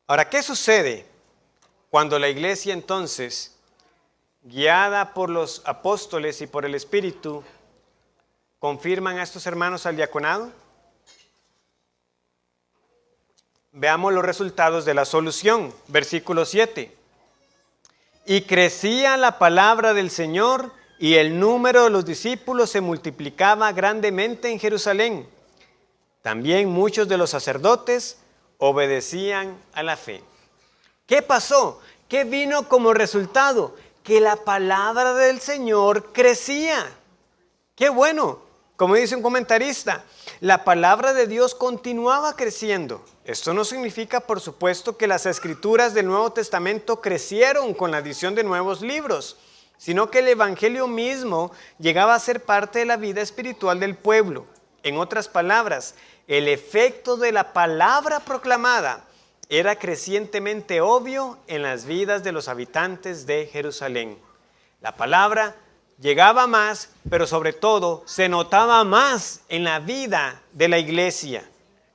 Ahora, ¿qué sucede cuando la iglesia entonces, guiada por los apóstoles y por el Espíritu, confirman a estos hermanos al diaconado? Veamos los resultados de la solución. Versículo 7. Y crecía la palabra del Señor y el número de los discípulos se multiplicaba grandemente en Jerusalén. También muchos de los sacerdotes obedecían a la fe. ¿Qué pasó? ¿Qué vino como resultado? Que la palabra del Señor crecía. ¡Qué bueno! Como dice un comentarista, la palabra de Dios continuaba creciendo. Esto no significa, por supuesto, que las escrituras del Nuevo Testamento crecieron con la adición de nuevos libros, sino que el Evangelio mismo llegaba a ser parte de la vida espiritual del pueblo. En otras palabras, el efecto de la palabra proclamada era crecientemente obvio en las vidas de los habitantes de Jerusalén. La palabra llegaba más, pero sobre todo se notaba más en la vida de la iglesia.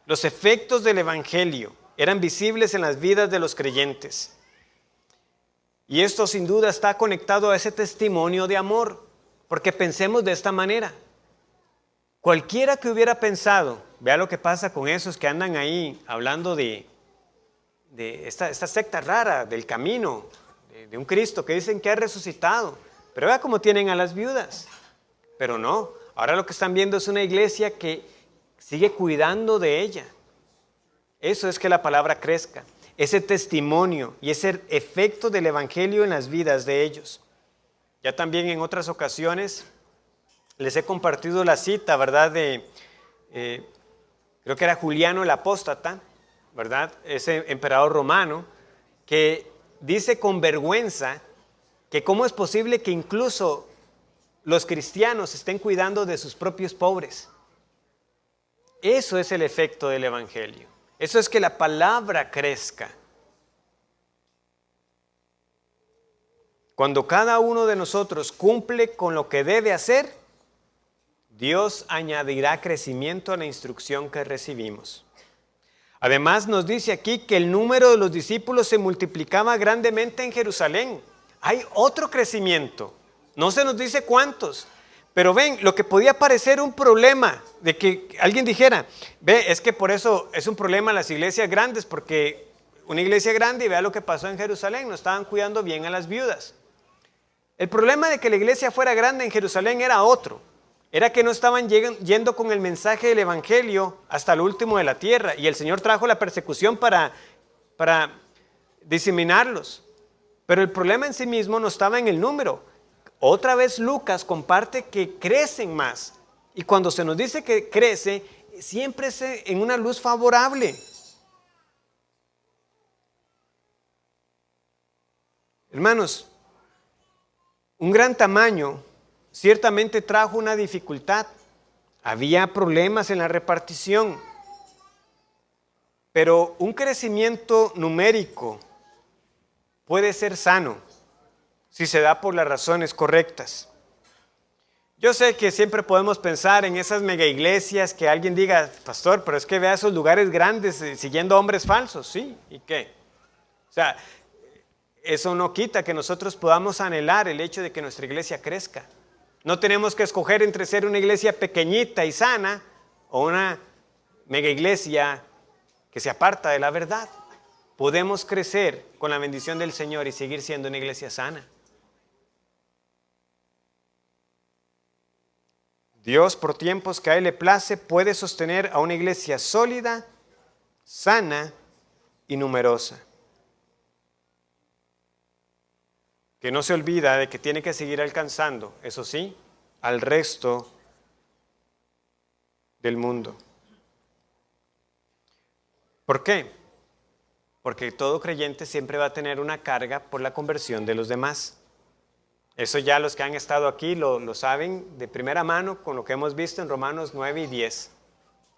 Los efectos del Evangelio eran visibles en las vidas de los creyentes. Y esto sin duda está conectado a ese testimonio de amor, porque pensemos de esta manera. Cualquiera que hubiera pensado, vea lo que pasa con esos que andan ahí hablando de esta secta rara del camino, de un Cristo que dicen que ha resucitado. Pero vea cómo tienen a las viudas. Pero no, ahora lo que están viendo es una iglesia que sigue cuidando de ella. Eso es que la palabra crezca. Ese testimonio y ese efecto del Evangelio en las vidas de ellos. Ya también en otras ocasiones les he compartido la cita, ¿verdad? Creo que era Juliano el Apóstata, ¿verdad? Ese emperador romano que dice con vergüenza que cómo es posible que incluso los cristianos estén cuidando de sus propios pobres. Eso es el efecto del Evangelio. Eso es que la palabra crezca. Cuando cada uno de nosotros cumple con lo que debe hacer, Dios añadirá crecimiento a la instrucción que recibimos. Además nos dice aquí que el número de los discípulos se multiplicaba grandemente en Jerusalén. Hay otro crecimiento. No se nos dice cuántos. Pero ven, lo que podía parecer un problema de que alguien dijera, ve, es que por eso es un problema las iglesias grandes, porque una iglesia grande, y vea lo que pasó en Jerusalén, no estaban cuidando bien a las viudas. El problema de que la iglesia fuera grande en Jerusalén era otro. Era que no estaban yendo con el mensaje del Evangelio hasta el último de la tierra. Y el Señor trajo la persecución para diseminarlos. Pero el problema en sí mismo no estaba en el número. Otra vez Lucas comparte que crecen más. Y cuando se nos dice que crece, siempre es en una luz favorable. Hermanos, un gran tamaño ciertamente trajo una dificultad. Había problemas en la repartición. Pero un crecimiento numérico puede ser sano si se da por las razones correctas. Yo sé que siempre podemos pensar en esas mega iglesias que alguien diga, pastor, pero es que vea esos lugares grandes siguiendo hombres falsos, ¿sí? ¿Y qué? O sea, eso no quita que nosotros podamos anhelar el hecho de que nuestra iglesia crezca. No tenemos que escoger entre ser una iglesia pequeñita y sana o una mega iglesia que se aparta de la verdad. Podemos crecer con la bendición del Señor y seguir siendo una iglesia sana. Dios, por tiempos que a Él le place, puede sostener a una iglesia sólida, sana y numerosa. Que no se olvida de que tiene que seguir alcanzando, eso sí, al resto del mundo. ¿Por qué? Porque todo creyente siempre va a tener una carga por la conversión de los demás. Eso ya los que han estado aquí lo saben de primera mano con lo que hemos visto en Romanos 9 y 10.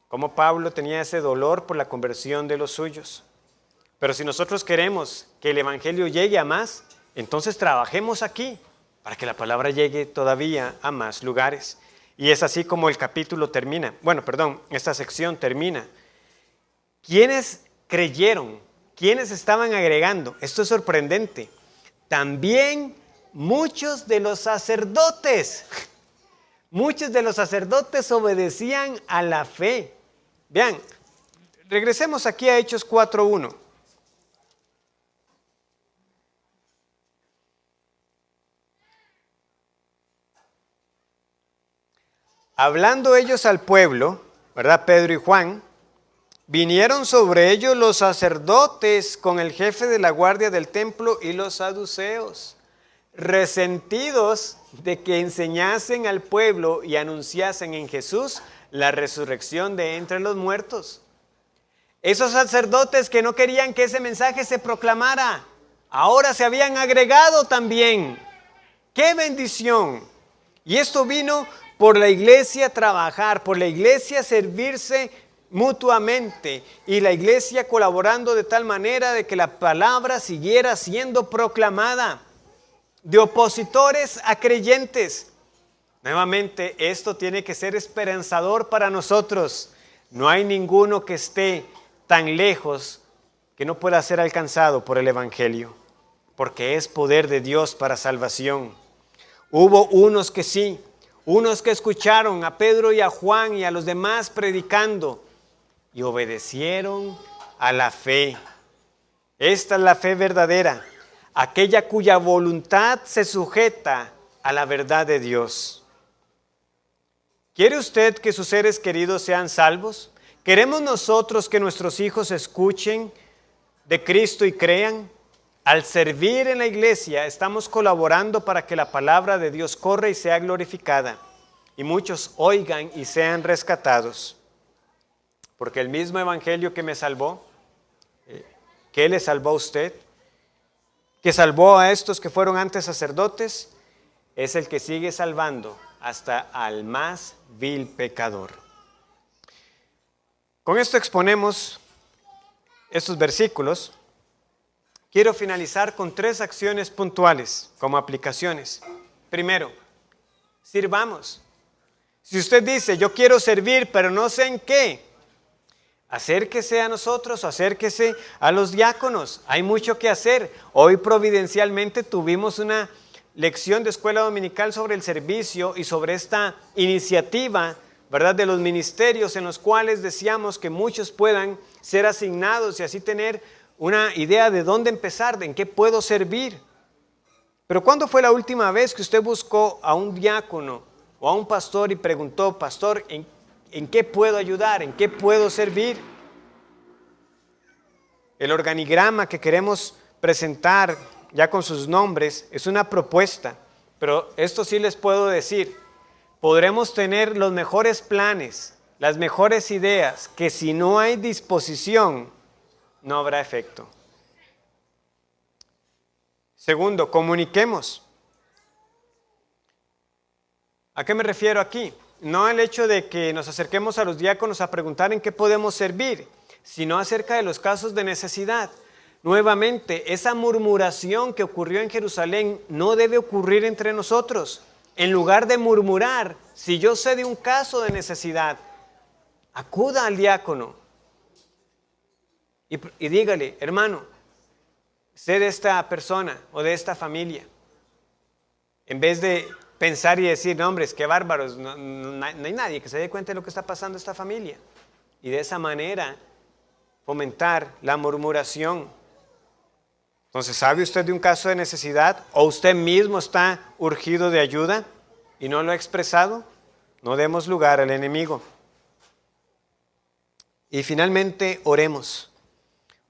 Cómo Pablo tenía ese dolor por la conversión de los suyos. Pero si nosotros queremos que el Evangelio llegue a más, entonces trabajemos aquí para que la palabra llegue todavía a más lugares. Y es así como el capítulo termina. Esta sección termina. ¿Quiénes creyeron ¿quiénes estaban agregando? Esto es sorprendente. También muchos de los sacerdotes. Muchos de los sacerdotes obedecían a la fe. Vean, regresemos aquí a Hechos 4:1. Hablando ellos al pueblo, ¿verdad? Pedro y Juan, vinieron sobre ellos los sacerdotes con el jefe de la guardia del templo y los saduceos, resentidos de que enseñasen al pueblo y anunciasen en Jesús la resurrección de entre los muertos. Esos sacerdotes que no querían que ese mensaje se proclamara, ahora se habían agregado también. ¡Qué bendición! Y esto vino por la iglesia trabajar, por la iglesia servirse mutuamente y la iglesia colaborando de tal manera de que la palabra siguiera siendo proclamada, de opositores a creyentes. Nuevamente, esto tiene que ser esperanzador para nosotros. No hay ninguno que esté tan lejos que no pueda ser alcanzado por el evangelio, porque es poder de Dios para salvación. Hubo unos que sí, unos que escucharon a Pedro y a Juan y a los demás predicando y obedecieron a la fe. Esta es la fe verdadera, aquella cuya voluntad se sujeta a la verdad de Dios. ¿Quiere usted que sus seres queridos sean salvos? ¿Queremos nosotros que nuestros hijos escuchen de Cristo y crean? Al servir en la iglesia estamos colaborando para que la palabra de Dios corra y sea glorificada y muchos oigan y sean rescatados. Porque el mismo evangelio que me salvó, ¿qué le salvó a usted? Que salvó a estos que fueron antes sacerdotes, es el que sigue salvando hasta al más vil pecador. Con esto exponemos estos versículos. Quiero finalizar con 3 acciones puntuales como aplicaciones. Primero, sirvamos. Si usted dice, yo quiero servir, pero no sé en qué, acérquese a nosotros, acérquese a los diáconos. Hay mucho que hacer. Hoy providencialmente tuvimos una lección de escuela dominical sobre el servicio y sobre esta iniciativa, ¿verdad?, de los ministerios en los cuales deseamos que muchos puedan ser asignados y así tener una idea de dónde empezar, de en qué puedo servir. Pero ¿cuándo fue la última vez que usted buscó a un diácono o a un pastor y preguntó, pastor, ¿en qué puedo ayudar? ¿En qué puedo servir? El organigrama que queremos presentar ya con sus nombres es una propuesta, pero esto sí les puedo decir, podremos tener los mejores planes, las mejores ideas, que si no hay disposición, no habrá efecto. Segundo, comuniquemos. ¿A qué me refiero aquí? No al hecho de que nos acerquemos a los diáconos a preguntar en qué podemos servir, sino acerca de los casos de necesidad. Nuevamente, esa murmuración que ocurrió en Jerusalén no debe ocurrir entre nosotros. En lugar de murmurar, si yo sé de un caso de necesidad, acuda al diácono y dígale, hermano, sé de esta persona o de esta familia. En vez de pensar y decir, no, hombres, qué bárbaros, no hay nadie que se dé cuenta de lo que está pasando en esta familia. Y de esa manera fomentar la murmuración. Entonces, ¿sabe usted de un caso de necesidad o usted mismo está urgido de ayuda y no lo ha expresado? No demos lugar al enemigo. Y finalmente, oremos.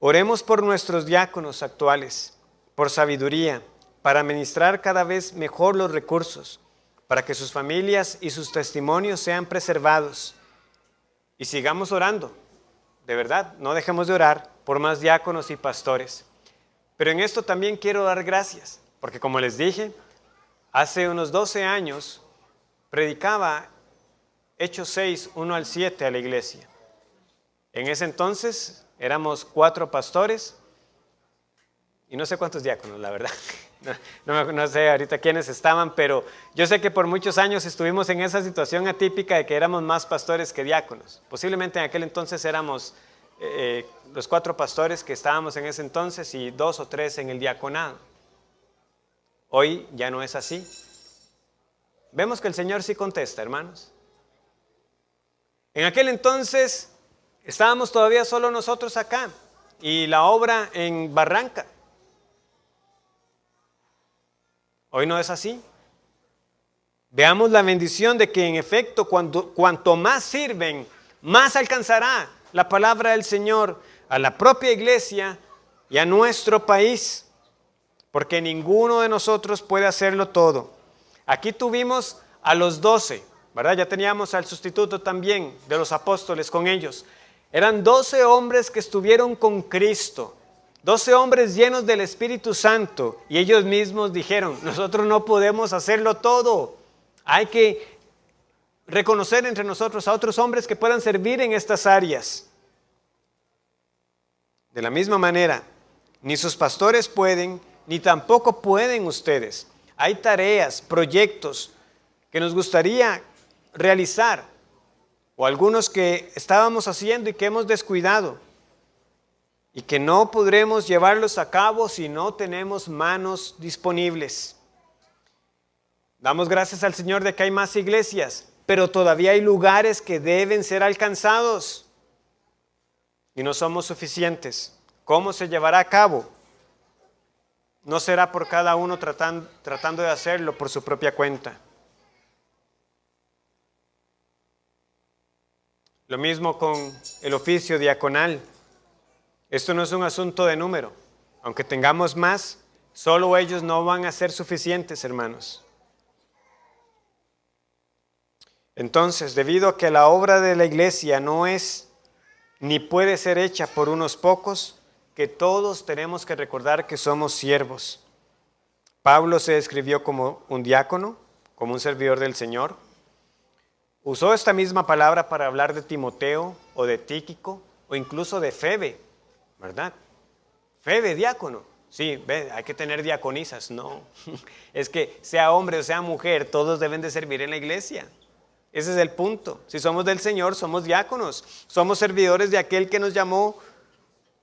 Oremos por nuestros diáconos actuales, por sabiduría, para administrar cada vez mejor los recursos, para que sus familias y sus testimonios sean preservados. Y sigamos orando, de verdad, no dejemos de orar por más diáconos y pastores. Pero en esto también quiero dar gracias, porque como les dije, hace unos 12 años predicaba Hechos 6, 1 al 7 a la iglesia. En ese entonces éramos 4 pastores y no sé cuántos diáconos, la verdad. No sé ahorita quiénes estaban, pero yo sé que por muchos años estuvimos en esa situación atípica de que éramos más pastores que diáconos. Posiblemente en aquel entonces éramos los 4 pastores que estábamos en ese entonces y 2 o 3 en el diaconado. Hoy ya no es así. Vemos que el Señor sí contesta, hermanos. En aquel entonces estábamos todavía solo nosotros acá y la obra en Barranca. Hoy no es así. Veamos la bendición de que en efecto cuanto más sirven, más alcanzará la palabra del Señor a la propia iglesia y a nuestro país, porque ninguno de nosotros puede hacerlo todo. Aquí tuvimos a los 12, ¿verdad? Ya teníamos al sustituto también de los apóstoles con ellos. Eran 12 hombres que estuvieron con Cristo, 12 hombres llenos del Espíritu Santo, y ellos mismos dijeron, nosotros no podemos hacerlo todo. Hay que reconocer entre nosotros a otros hombres que puedan servir en estas áreas. De la misma manera, ni sus pastores pueden, ni tampoco pueden ustedes. Hay tareas, proyectos que nos gustaría realizar, o algunos que estábamos haciendo y que hemos descuidado, y que no podremos llevarlos a cabo si no tenemos manos disponibles. Damos gracias al Señor de que hay más iglesias, pero todavía hay lugares que deben ser alcanzados y no somos suficientes. ¿Cómo se llevará a cabo? No será por cada uno tratando de hacerlo por su propia cuenta. Lo mismo con el oficio diaconal. Esto no es un asunto de número. Aunque tengamos más, solo ellos no van a ser suficientes, hermanos. Entonces, debido a que la obra de la iglesia no es ni puede ser hecha por unos pocos, que todos tenemos que recordar que somos siervos. Pablo se describió como un diácono, como un servidor del Señor. Usó esta misma palabra para hablar de Timoteo o de Tíquico o incluso de Febe, ¿verdad? Febe, diácono. Sí, hay que tener diaconisas. No, es que sea hombre o sea mujer, todos deben de servir en la iglesia. Ese es el punto. Si somos del Señor, somos diáconos. Somos servidores de aquel que nos llamó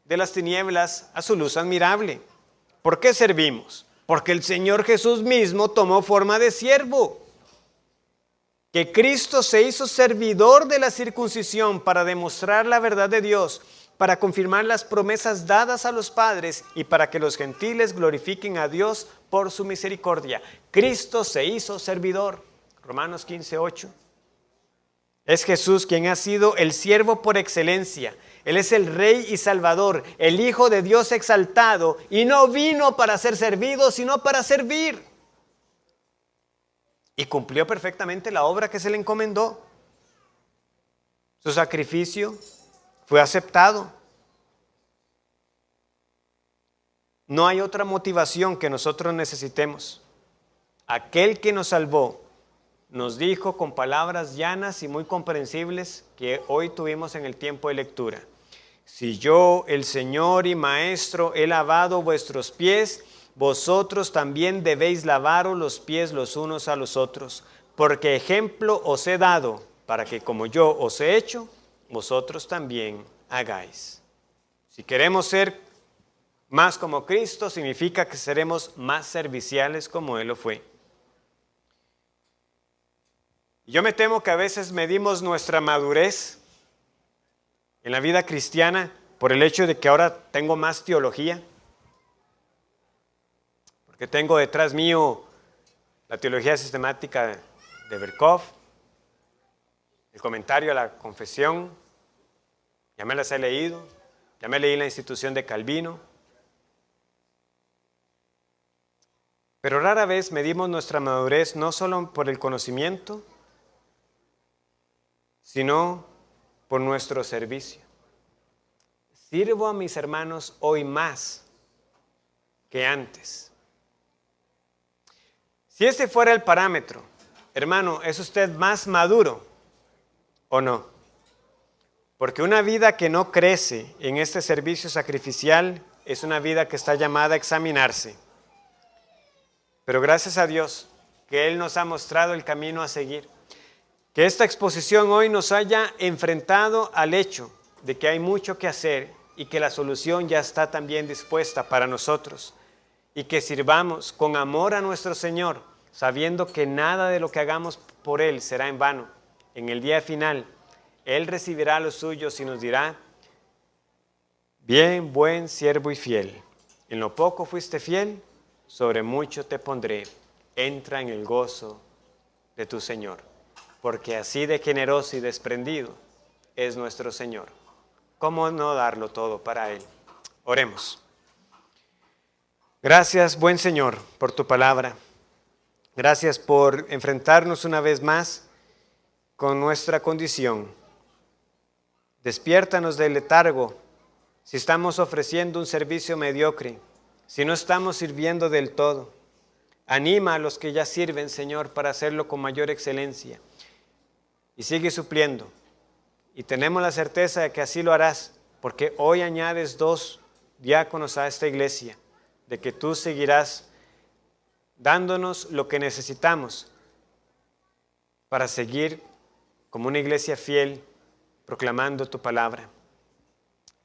de las tinieblas a su luz admirable. ¿Por qué servimos? Porque el Señor Jesús mismo tomó forma de siervo. Que Cristo se hizo servidor de la circuncisión para demostrar la verdad de Dios, para confirmar las promesas dadas a los padres y para que los gentiles glorifiquen a Dios por su misericordia. Cristo se hizo servidor. Romanos 15:8. Es Jesús quien ha sido el siervo por excelencia. Él es el Rey y Salvador, el Hijo de Dios exaltado, y no vino para ser servido, sino para servir. Y cumplió perfectamente la obra que se le encomendó. Su sacrificio fue aceptado. No hay otra motivación que nosotros necesitemos. Aquel que nos salvó nos dijo con palabras llanas y muy comprensibles que hoy tuvimos en el tiempo de lectura. Si yo, el Señor y Maestro, he lavado vuestros pies, vosotros también debéis lavaros los pies los unos a los otros, porque ejemplo os he dado, para que como yo os he hecho, vosotros también hagáis. Si queremos ser más como Cristo, significa que seremos más serviciales como Él lo fue. Yo me temo que a veces medimos nuestra madurez en la vida cristiana por el hecho de que ahora tengo más teología, porque tengo detrás mío la teología sistemática de Berkov, el comentario a la confesión, ya me las he leído, ya me leí la institución de Calvino, pero rara vez medimos nuestra madurez no solo por el conocimiento, sino por nuestro servicio. Sirvo a mis hermanos hoy más que antes. Si ese fuera el parámetro, hermano, ¿es usted más maduro o no? Porque una vida que no crece en este servicio sacrificial es una vida que está llamada a examinarse. Pero gracias a Dios que Él nos ha mostrado el camino a seguir. Que esta exposición hoy nos haya enfrentado al hecho de que hay mucho que hacer y que la solución ya está también dispuesta para nosotros. Y que sirvamos con amor a nuestro Señor, sabiendo que nada de lo que hagamos por Él será en vano. En el día final, Él recibirá a los suyos y nos dirá: bien, buen siervo y fiel. En lo poco fuiste fiel, sobre mucho te pondré. Entra en el gozo de tu Señor. Porque así de generoso y desprendido es nuestro Señor. ¿Cómo no darlo todo para Él? Oremos. Gracias, buen Señor, por tu palabra. Gracias por enfrentarnos una vez más con nuestra condición. Despiértanos del letargo si estamos ofreciendo un servicio mediocre, si no estamos sirviendo del todo. Anima a los que ya sirven, Señor, para hacerlo con mayor excelencia. Y sigue supliendo. Y tenemos la certeza de que así lo harás, porque hoy añades 2 diáconos a esta iglesia, de que tú seguirás dándonos lo que necesitamos para seguir como una iglesia fiel, proclamando tu palabra.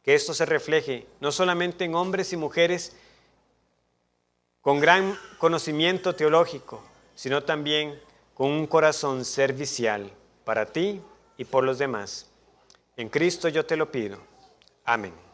Que esto se refleje no solamente en hombres y mujeres con gran conocimiento teológico, sino también con un corazón servicial para ti y por los demás. En Cristo yo te lo pido. Amén.